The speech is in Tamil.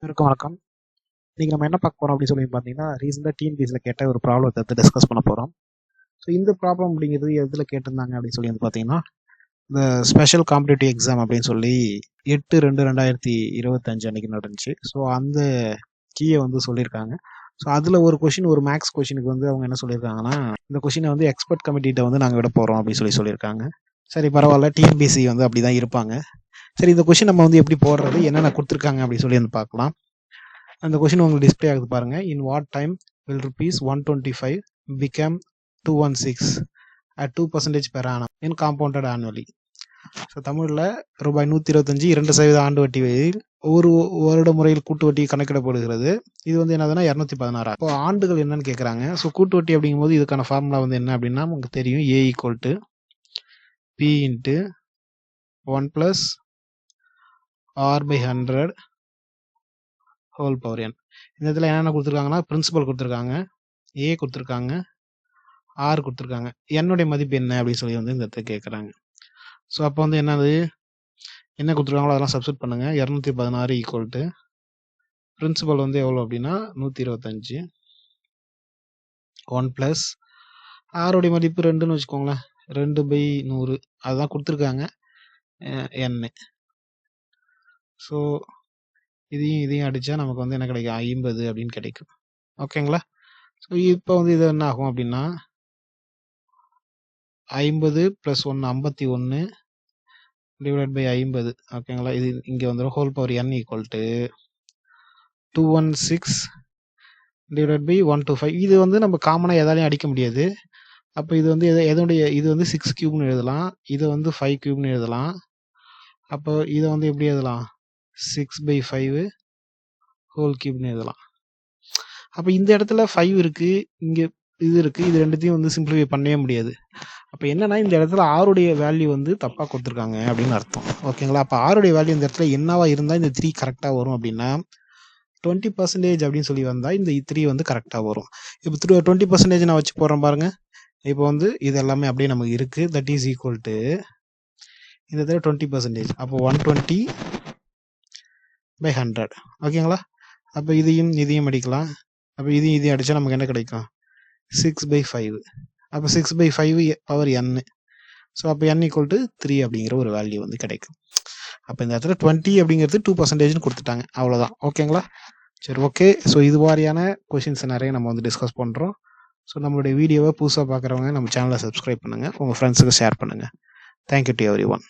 அனைவருக்கும் வணக்கம். இன்னைக்கு நம்ம என்ன பார்க்க போறோம் அப்படின்னு சொல்லி பார்த்தீங்கன்னா, ரீசெண்டாக டிஎன்பிஎஸ்சியில் கேட்ட ஒரு ப்ராப்ளத்தை வந்து டிஸ்கஸ் பண்ண போகிறோம். ஸோ இந்த ப்ராப்ளம் அப்படிங்கிறது எதில் கேட்டிருந்தாங்க அப்படின்னு சொல்லி வந்து பார்த்தீங்கன்னா, இந்த ஸ்பெஷல் காம்படிட்டிவ் எக்ஸாம் அப்படின்னு சொல்லி 8/2/2025 அன்னைக்கு நடந்துச்சு. ஸோ அந்த கீயை வந்து சொல்லியிருக்காங்க. ஸோ அதில் ஒரு கொஷின், ஒரு மேக்ஸ் கொஷினுக்கு வந்து அவங்க என்ன சொல்லியிருக்காங்கன்னா, இந்த கொஷினை வந்து எக்ஸ்பர்ட் கமிட்டிகிட்ட வந்து நாங்கள் விட போகிறோம் அப்படின்னு சொல்லியிருக்காங்க. சரி, பரவாயில்ல, டிஎன்பிஎஸ்சி வந்து அப்படி தான் இருப்பாங்க. சரி, இந்த கொஷின் நம்ம வந்து எப்படி போடுறது, என்னென்ன கொடுத்துருக்காங்க அப்படின்னு சொல்லி வந்து பார்க்கலாம். அந்த கொஷின் உங்களுக்கு டிஸ்பிளே ஆகுது பாருங்க. In what time will rupees 125 become 216 at 2% per annum in compounded annually? So தமிழில் ரூபாய் 125 2% ஆண்டு வட்டி வகையில் ஒரு வருட முறையில் கூட்டு வட்டி கணக்கிடப்படுகிறது. இது வந்து என்னதுன்னா 216. இப்போ ஆண்டுகள் என்னன்னு கேட்குறாங்க. ஸோ கூட்டு வட்டி அப்படிங்கும்போது இதுக்கான ஃபார்முலா வந்து என்ன அப்படின்னா உங்களுக்கு தெரியும். A = P × 1 + R/100 whole power n. இந்த இடத்துல என்னென்ன கொடுத்துருக்காங்கன்னா, பிரின்சிபல் கொடுத்துருக்காங்க, ஏ கொடுத்துருக்காங்க, ஆர் கொடுத்துருக்காங்க. என்னுடைய மதிப்பு என்ன அப்படின்னு சொல்லி வந்து இந்த இடத்துல கேட்குறாங்க. ஸோ அப்போ வந்து என்னது, என்ன கொடுத்துருக்காங்களோ அதெல்லாம் சப்ஸ்டிட் பண்ணுங்க. 216 பிரின்சிபல் வந்து எவ்வளோ அப்படின்னா 125 1 + ஆருடைய மதிப்பு 2ன்னு வச்சுக்கோங்களேன். 2/100 அதுதான் கொடுத்துருக்காங்க n. ஸோ இதையும் அடித்தா நமக்கு வந்து என்ன கிடைக்கும், 50 அப்படின்னு கிடைக்கும். ஓகேங்களா? ஸோ இப்போ வந்து இது என்ன ஆகும் அப்படின்னா 50 + 1 51 / 50. ஓகேங்களா? இது இங்கே வந்துடும். Whole power n = 216 / 125. இது வந்து நம்ம காமனாக எதாலையும் அடிக்க முடியாது. அப்போ இது வந்து இது வந்து 6³ எழுதலாம், இதை வந்து 5³ எழுதலாம். அப்போ இதை வந்து எப்படி எழுதலாம், 6/5 ஹோல் கியூப்னு எழுதலாம். அப்போ இந்த இடத்துல 5 இருக்கு, இங்கே இது இருக்கு, இது ரெண்டுத்தையும் வந்து சிம்பிளிஃபை பண்ணவே முடியாது. அப்போ என்னன்னா இந்த இடத்துல ஆருடைய வேல்யூ வந்து தப்பாக கொடுத்துருக்காங்க அப்படின்னு அர்த்தம். ஓகேங்களா? அப்போ ஆருடைய வேல்யூ இந்த இடத்துல என்னவா இருந்தால் இந்த 3 கரெக்டாக வரும் அப்படின்னா 20% அப்படின்னு சொல்லி வந்தால் இந்த 3 வந்து கரெக்டாக வரும். இப்போ 20% நான் வச்சு போடுறேன் பாருங்க. இப்போ வந்து இது எல்லாமே அப்படியே நமக்கு இருக்கு. தட் இஸ் ஈக்குவல் டு இந்த இடத்துல 20%. அப்போ 120/100. ஓகேங்களா? அப்போ இதையும் அடிக்கலாம். அப்போ இதையும் அடித்தா நமக்கு என்ன கிடைக்கும், 6/5. அப்போ 6/5 பவர் n. ஸோ அப்போ n = 3 அப்படிங்கிற ஒரு வேல்யூ வந்து கிடைக்கும். அப்போ இந்த இடத்துல 20 அப்படிங்கிறது 2%ன்னு கொடுத்துட்டாங்க. அவ்வளோதான். ஓகேங்களா? சரி, ஓகே. ஸோ இது மாதிரியான கொஷின்ஸ் நிறைய நம்ம வந்து டிஸ்கஸ் பண்ணுறோம். ஸோ நம்மளுடைய வீடியோவை புதுசாக பார்க்குறவங்க நம்ம சேனலை சப்ஸ்கிரைப் பண்ணுங்கள், உங்கள் ஃப்ரெண்ட்ஸுக்கு ஷேர் பண்ணுங்கள். Thank you to every one.